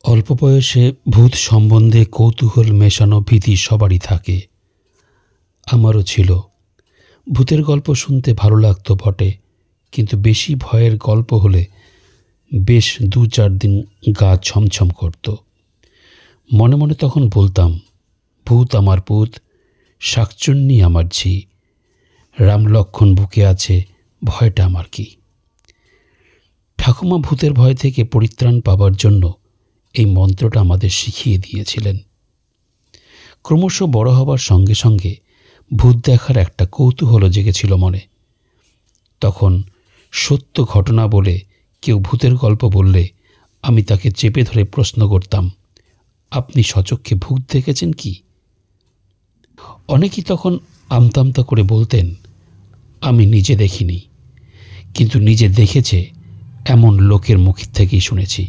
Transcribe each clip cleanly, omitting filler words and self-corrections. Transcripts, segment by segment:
অল্প বয়সে ভূত সম্বন্ধে কৌতূহল মেশানো ভীতি সবারই থাকে। আমারও ছিল। ভূতের গল্প শুনতে ভালো লাগতো বটে, কিন্তু বেশি ভয়ের গল্প হলে বেশ 2-4 দিন গা ছমছম করত। মনে মনে তখন বলতাম, ভূত আমার পুত, শাকচুন্নি আমার ঝি, রাম লক্ষ্মণ বুকে আছে, ভয়টা আমার কি। ঠাকুমা ভূতের ভয় থেকে পরিত্রাণ পাবার জন্য এই মন্ত্রটা আমাদের শিখিয়ে দিয়েছিলেন। ক্রমশ বড় হবার সঙ্গে সঙ্গে ভূত দেখার একটা কৌতূহলও জেগেছিল মনে। তখন সত্য ঘটনা বলে কেউ ভূতের গল্প বললে আমি তাকে চেপে ধরে প্রশ্ন করতাম, আপনি সচক্ষে ভূত দেখেছেন কি? অনেকেই তখন আমতামতা করে বলতেন, আমি নিজে দেখিনি, কিন্তু নিজে দেখেছে এমন লোকের মুখ থেকেই শুনেছি।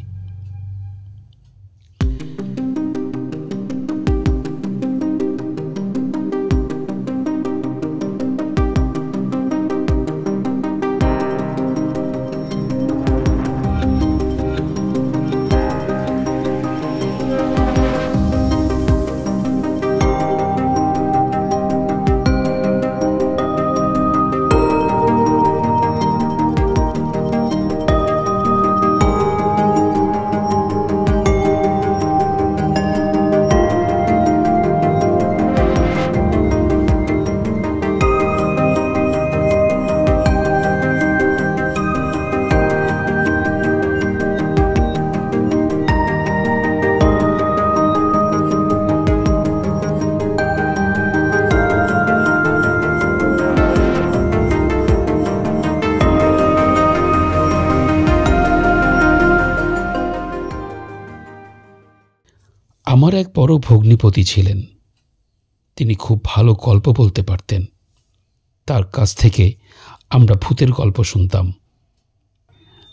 আমার এক বড় ভগ্নিপতি ছিলেন। তিনি খুব ভালো গল্প বলতে পারতেন। তার কাছ থেকে আমরা ভূতের গল্প শুনতাম।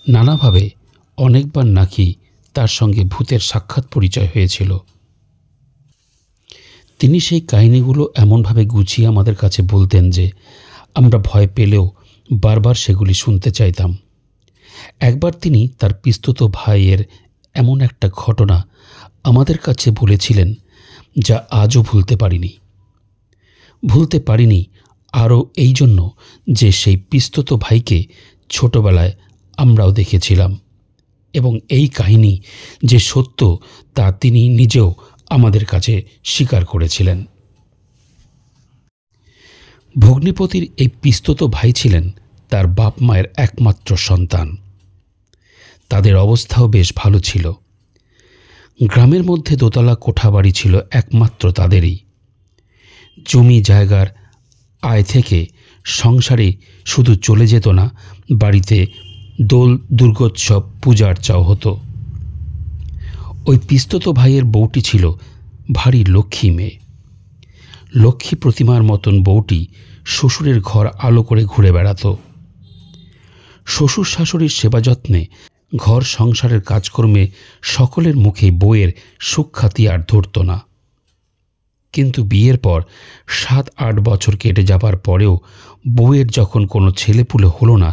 নানাভাবে অনেকবার নাকি তার সঙ্গে ভূতের সাক্ষাৎ পরিচয় হয়েছিল। তিনি সেই কাহিনীগুলো এমনভাবে গুছিয়ে আমাদের কাছে বলতেন যে আমরা ভয় পেলেও বারবার সেগুলি শুনতে চাইতাম। একবার তিনি তার পিস্তত ভাইয়ের এমন একটা ঘটনা আমাদের কাছে বলেছিলেন যা আজও ভুলতে পারিনি আরও এই জন্য যে সেই পিস্তত ভাইকে ছোটবেলায় আমরাও দেখেছিলাম, এবং এই কাহিনী যে সত্য তা তিনি নিজেও আমাদের কাছে স্বীকার করেছিলেন। ভগ্নিপতির এই পিস্তত ভাই ছিলেন তার বাপ মায়ের একমাত্র সন্তান। তাদের অবস্থাও বেশ ভালো ছিল। গ্রামের মধ্যে দোতলা কোঠাবাড়ি ছিল একমাত্র তাদেরই। জমি জায়গার আয় থেকে সংসারে শুধু চলে যেত না, বাড়িতে দোল দুর্গোৎসব পূজার্চাও হতো। ওই পিস্তত ভাইয়ের বউটি ছিল ভারী লক্ষ্মী মেয়ে। লক্ষ্মী প্রতিমার মতন বউটি শ্বশুরের ঘর আলো করে ঘুরে বেড়াত। শ্বশুর শাশুড়ির সেবা যত্নে, ঘর সংসারের কাজকর্মে সকলের মুখে বউয়ের সুখ্যাতি আর ধরত না। কিন্তু বিয়ের পর 7-8 বছর কেটে যাবার পরেও বউয়ের যখন কোনো ছেলেপুলে হলো না,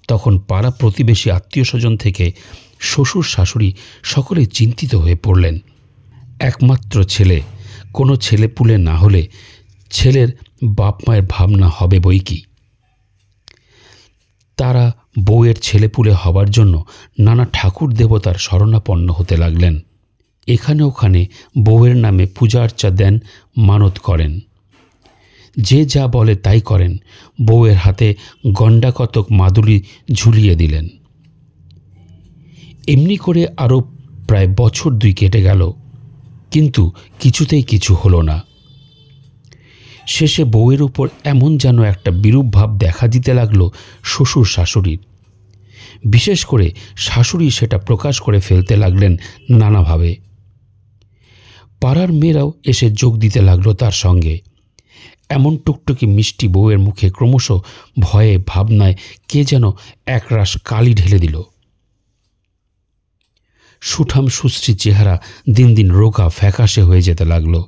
তখন পাড়া প্রতিবেশী আত্মীয় স্বজন থেকে শ্বশুর শাশুড়ি সকলেই চিন্তিত হয়ে পড়লেন। একমাত্র ছেলে, কোনো ছেলেপুলে না হলে ছেলের বাপ মায়ের ভাবনা হবে বই কি। তারা বউয়ের ছেলেপুলে হবার জন্য নানা ঠাকুর দেবতার শরণাপন্ন হতে লাগলেন। এখানে ওখানে বউয়ের নামে পূজা আর্চা দেন, মানত করেন। যে যা বলে তাই করেন। বউয়ের হাতে গন্ডা কতক মাদুলি ঝুলিয়ে দিলেন। এমনি করে আরও প্রায় বছর 2 কেটে গেল, কিন্তু কিছুতেই কিছু হলো না। শেষে বউয়ের উপর এমন যেন একটা বিরূপ ভাব দেখা দিতে লাগলো শ্বশুর শাশুড়ির। বিশেষ করে শাশুড়ি সেটা প্রকাশ করে ফেলতে লাগলেন নানাভাবে। পাড়ার মেয়েরাও এসে যোগ দিতে লাগলো তার সঙ্গে। এমন টুকটুকি মিষ্টি বউয়ের মুখে ক্রমশ ভয়ে ভাবনায় কে যেন একরাশ কালি ঢেলে দিল। সুঠাম সুশ্রী চেহারা দিন দিন রোগা ফ্যাকাশে হয়ে যেতে লাগলো।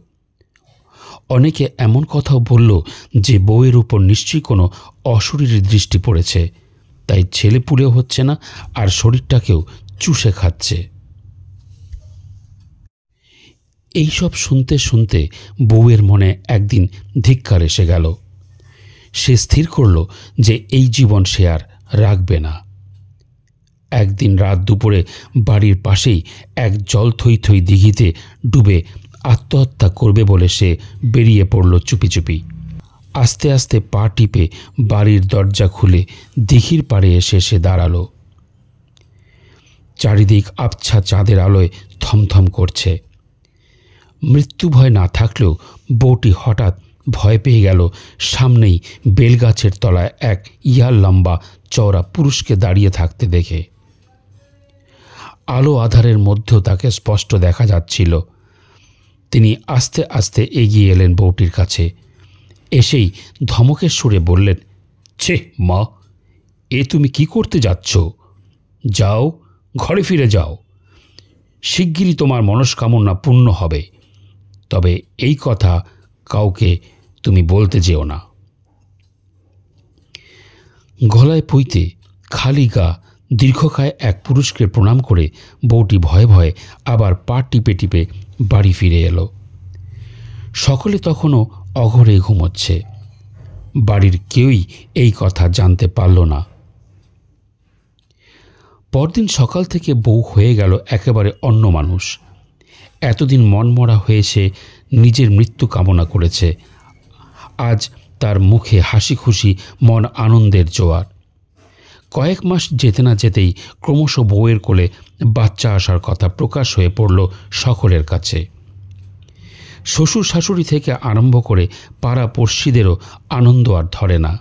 অনেকে এমন কথাও বলল যে বউয়ের উপর নিশ্চয়ই কোনো অশরীরী দৃষ্টি পড়েছে, তাই ছেলেপুলেও হচ্ছে না আর শরীরটাকেও চুষে খাচ্ছে। এইসব শুনতে শুনতে বউয়ের মনে একদিন ধিক্কার এসে গেল। সে স্থির করল যে এই জীবন সে আর রাখবে না। একদিন রাত দুপুরে বাড়ির পাশেই এক জল থই থই দিঘিতে ডুবে আত্মহত্যা করবে বলে সে বেরিয়ে পড়ল চুপি চুপি। আস্তে আস্তে পা টিপে বাড়ির দরজা খুলে দিঘির পাড়ে এসে সে দাঁড়ালো। চারিদিক আবছা চাঁদের আলোয় থমথম করছে। মৃত্যু ভয় না থাকলেও বউটি হঠাৎ ভয় পেয়ে গেল সামনেই বেলগাছের তলায় এক ইয়ার লম্বা চওড়া পুরুষকে দাঁড়িয়ে থাকতে দেখে। আলো আধারের মধ্যেও তাকে স্পষ্ট দেখা যাচ্ছিল। তিনি আস্তে আস্তে এগিয়ে এলেন বউটির কাছে। এসেই ধমকের সুরে বললেন, ছে মা, এ তুমি কি করতে যাচ্ছ? যাও, ঘরে ফিরে যাও। শিগগিরই তোমার মনস্কামনা পূর্ণ হবে, তবে এই কথা কাউকে তুমি বলতে যেও না। গলায় পইতে খালি গা দীর্ঘকায় এক পুরুষকে প্রণাম করে বউটি ভয়ে ভয়ে আবার পা টিপে টিপে বাড়ি ফিরে এলো। সকলে তখনও অঘরে ঘুমোচ্ছে। বাড়ির কেউই এই কথা জানতে পারল না। পরদিন সকাল থেকে বউ হয়ে গেল একেবারে অন্য মানুষ। এতদিন মনমরা হয়ে সে নিজের মৃত্যু কামনা করেছে। আজ তার মুখে হাসি খুশি মন আনন্দের জোয়ার। কয়েক মাস যেতে না যেতেই ক্রমশ বউয়ের কোলে বাচ্চা আসার কথা প্রকাশ হয়ে পড়ল সকলের কাছে। শ্বশুর শাশুড়ি থেকে আরম্ভ করে পাড়া পড়শিদেরও আনন্দ আর ধরে না।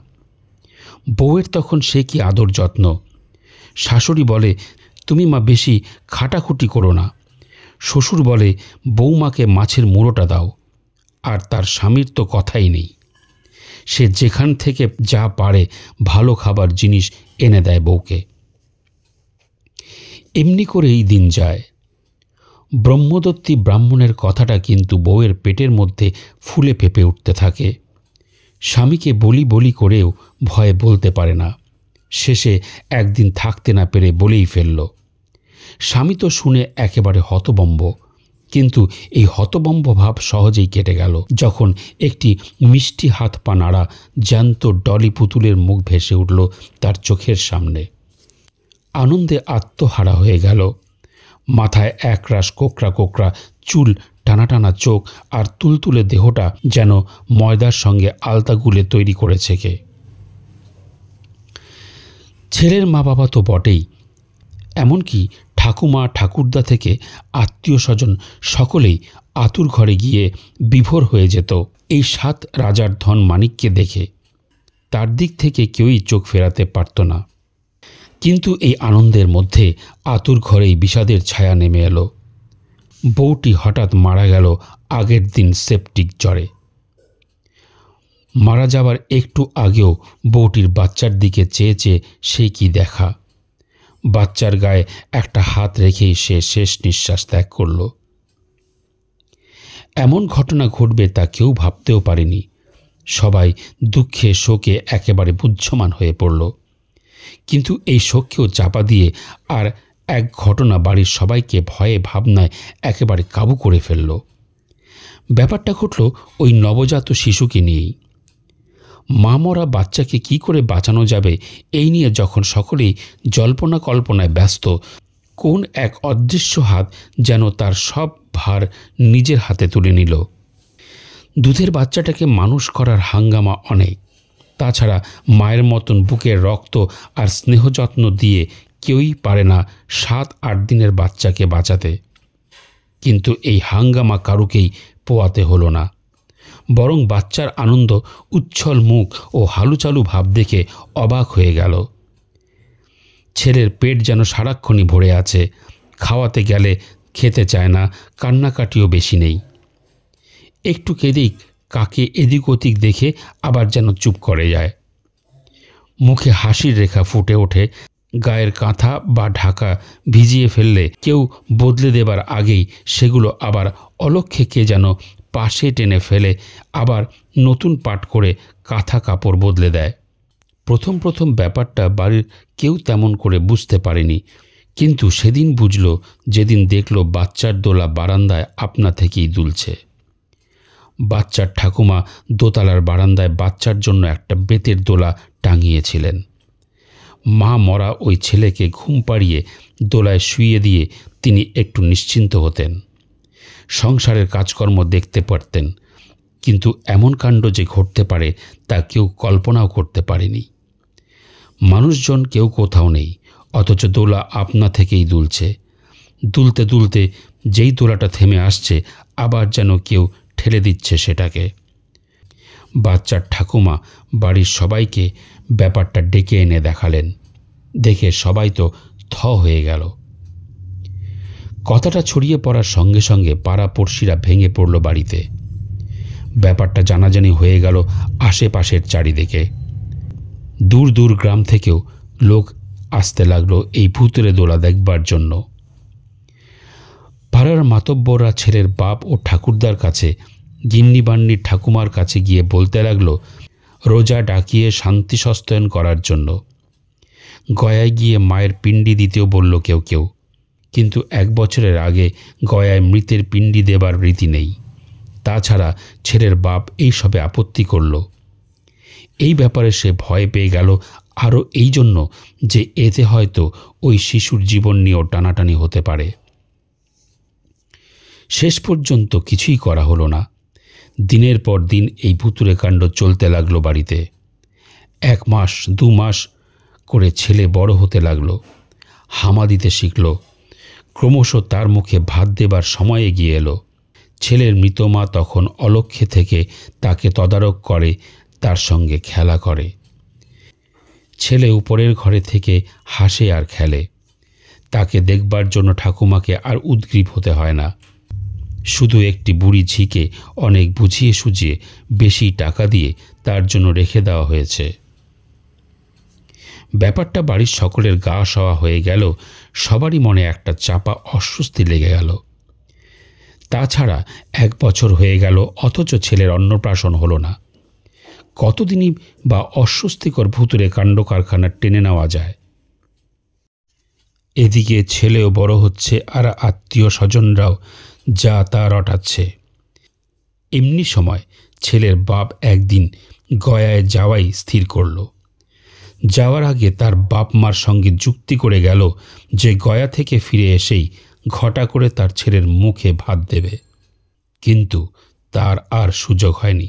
বউয়ের তখন সে কি আদর যত্ন। শাশুড়ি বলে, তুমি মা বেশি খাটাখুটি করো না। শ্বশুর বলে, বউমাকে মাছের মুড়োটা দাও। আর তার স্বামীর তো কথাই নেই। সে যেখান থেকে যা পারে ভালো খাবার জিনিস এনে দেয় বউকে। এমনি করেই দিন যায়। ব্রহ্মদত্তী ব্রাহ্মণের কথাটা কিন্তু বউয়ের পেটের মধ্যে ফুলে ফেঁপে উঠতে থাকে। স্বামীকে বলি বলি করেও ভয়ে বলতে পারে না। শেষে একদিন থাকতে না পেরে বলেই ফেলল। স্বামী তো শুনে একেবারে হতবম্ব, কিন্তু এই হতবম্ব ভাব সহজেই কেটে গেল যখন একটি মিষ্টি হাত পা নাড়া জ্যান্ত ডলি পুতুলের মুখ ভেসে উঠল তার চোখের সামনে। আনন্দে আত্মহারা হয়ে গেল। মাথায় একরাশ কোকড়া কোকড়া চুল, টানা টানা চোখ আর তুলতুলে দেহটা যেন ময়দার সঙ্গে আলতা গুলে তৈরি করেছে কে। ছেলের মা বাবা তো বটেই, এমনকি ঠাকুমা ঠাকুরদা থেকে আত্মীয় স্বজন সকলেই আতুর ঘরে গিয়ে বিভোর হয়ে যেত এই 7 রাজার ধন মানিককে দেখে। তার দিক থেকে কেউই চোখ ফেরাতে পারত না। কিন্তু এই আনন্দের মধ্যে আতুর ঘরেই বিষাদের ছায়া নেমে এলো। বউটি হঠাৎ মারা গেল আগের দিন সেপটিক জ্বরে। মারা যাবার একটু আগেও বউটির বাচ্চার দিকে চেয়ে চেয়ে সে কি দেখা। বাচ্চার গায়ে একটা হাত রেখেই সে শেষ নিঃশ্বাস ত্যাগ করল। এমন ঘটনা ঘটবে তা কেউ ভাবতেও পারেনি। সবাই দুঃখে শোকে একেবারে বুদ্ধমান হয়ে পড়ল। কিন্তু এই শোককেও চাপা দিয়ে আর এক ঘটনা বাড়ির সবাইকে ভয়ে ভাবনায় একেবারে কাবু করে ফেলল। ব্যাপারটা ঘটল ওই নবজাত শিশুকে নিয়েই। মা মরা বাচ্চাকে কি করে বাঁচানো যাবে এই নিয়ে যখন সকলেই জল্পনা কল্পনায় ব্যস্ত, কোন এক অদৃশ্য হাত যেন তার সব ভার নিজের হাতে তুলে নিল। দুধের বাচ্চাটাকে মানুষ করার হাঙ্গামা অনেক। তাছাড়া মায়ের মতন বুকের রক্ত আর স্নেহ যত্ন দিয়ে কেউই পারে না 7-8 দিনের বাচ্চাকে বাঁচাতে। কিন্তু এই হাঙ্গামা কারুকেই পোয়াতে হলো না। বরং বাচ্চার আনন্দ, উচ্ছল মুখ ও হালুচালু ভাব দেখে অবাক হয়ে গেল। ছেলের পেট যেন সারাক্ষণই ভরে আছে। খাওয়াতে গেলে খেতে চায় না, কান্নাকাটিও বেশি নেই। একটু কেঁদেই কাকে এদিক ওদিক দেখে আবার যেন চুপ করে যায়। মুখে হাসির রেখা ফুটে ওঠে। গায়ের কাঁথা বা ঢাকা ভিজিয়ে ফেললে কেউ বদলে দেবার আগেই সেগুলো আবার অলক্ষ্যে কে যেন পাশে টেনে ফেলে আবার নতুন পাট করে কাঁথা কাপড় বদলে দেয়। প্রথম প্রথম ব্যাপারটা বাড়ির কেউ তেমন করে বুঝতে পারেনি, কিন্তু সেদিন বুঝল যেদিন দেখল বাচ্চার দোলা বারান্দায় আপনা থেকেই দুলছে। বাচ্চার ঠাকুমা দোতলার বারান্দায় বাচ্চার জন্য একটা বেতের দোলা টাঙিয়েছিলেন। মা মরা ওই ছেলেকে ঘুম পাড়িয়ে দোলায় শুইয়ে দিয়ে তিনি একটু নিশ্চিন্ত হতেন, সংসারের কাজকর্ম দেখতে পারতেন। কিন্তু এমন কাণ্ড যে ঘটতে পারে তা কেউ কল্পনাও করতে পারেনি। মানুষজন কেউ কোথাও নেই, অথচ দোলা আপনা থেকেই দুলছে। দুলতে দুলতে যেই দোলাটা থেমে আসছে, আবার যেন কেউ ঠেলে দিচ্ছে সেটাকে। বাচ্চার ঠাকুমা বাড়ির সবাইকে ব্যাপারটা ডেকে এনে দেখালেন। দেখে সবাই তো থ হয়ে গেল। কথাটা ছড়িয়ে পড়ার সঙ্গে সঙ্গে পাড়াপড়শিরা ভেঙে পড়ল বাড়িতে। ব্যাপারটা জানাজানি হয়ে গেল আশেপাশের চারিদিকে। দূর দূর গ্রাম থেকেও লোক আসতে লাগলো এই ভূতুরে দোলা দেখবার জন্য। পাড়ার মাতব্বররা ছেলের বাপ ও ঠাকুরদার কাছে, গিন্নিবান্নির ঠাকুমার কাছে গিয়ে বলতে লাগলো রোজা ডাকিয়ে শান্তি সস্তায়ন করার জন্য। গয়ায় গিয়ে মায়ের পিণ্ডি দিতেও বলল কেউ কেউ। কিন্তু 1 বছরের আগে গয়ায় মৃতের পিণ্ডি দেবার রীতি নেই। তাছাড়া ছেলের বাপ এই সবে আপত্তি করল। এই ব্যাপারে সে ভয় পেয়ে গেল আরও এই জন্য যে এতে হয়তো ওই শিশুর জীবন নিয়েও টানাটানি হতে পারে। শেষ পর্যন্ত কিছুই করা হলো না। দিনের পর দিন এই ভুতুরে কাণ্ড চলতে লাগলো বাড়িতে। 1 মাস 2 মাস করে ছেলে বড় হতে লাগলো, হামা দিতে শিখল। ক্রমশ তার মুখে ভাত দেবার সময় এগিয়ে এলো। ছেলের মৃত মা তখন অলক্ষ্যে থেকে তাকে তদারক করে, তার সঙ্গে খেলা করে। ছেলে উপরের ঘরে থেকে হাসে আর খেলে। তাকে দেখবার জন্য ঠাকুমাকে আর উদ্গ্রীব হতে হয় না। শুধু একটি বুড়ি ঝিকে অনেক বুঝিয়ে সুঝিয়ে বেশি টাকা দিয়ে তার জন্য রেখে দেওয়া হয়েছে। ব্যাপারটা বাড়ির সকলের গা সওয়া হয়ে গেল। সবারই মনে একটা চাপা অস্বস্তি লেগে গেল। তাছাড়া 1 বছর হয়ে গেল, অথচ ছেলের অন্নপ্রাশন হলো না। কতদিনই বা অস্বস্তিকর ভুতুরে কাণ্ড কারখানা টেনে নেওয়া যায়। এদিকে ছেলেও বড় হচ্ছে আর আত্মীয় স্বজনরাও যা তা রটাচ্ছে। এমনি সময় ছেলের বাপ একদিন গয়ায় যাওয়াই স্থির করল। যাওয়ার আগে তার বাপ মার সঙ্গে যুক্তি করে গেল যে গয়া থেকে ফিরে এসেই ঘটা করে তার ছেলের মুখে ভাত দেবে। কিন্তু তার আর সুযোগ হয়নি।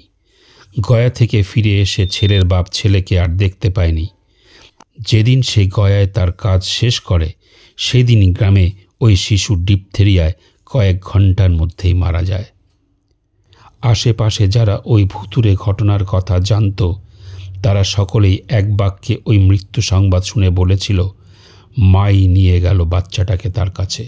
গয়া থেকে ফিরে এসে ছেলের বাপ ছেলেকে আর দেখতে পায়নি। যেদিন সে গয়ায় তার কাজ শেষ করে, সেদিনই গ্রামে ওই শিশু ডিপথেরিয়ায় কয়েক ঘন্টার মধ্যেই মারা যায়। আশেপাশে যারা ওই ভুতুরে ঘটনার কথা জানত, তারা সকলেই এক বাক্যে ওই মৃত্যু সংবাদ শুনে বলেছিল, মাই নিয়ে গেল বাচ্চাটাকে তার কাছে।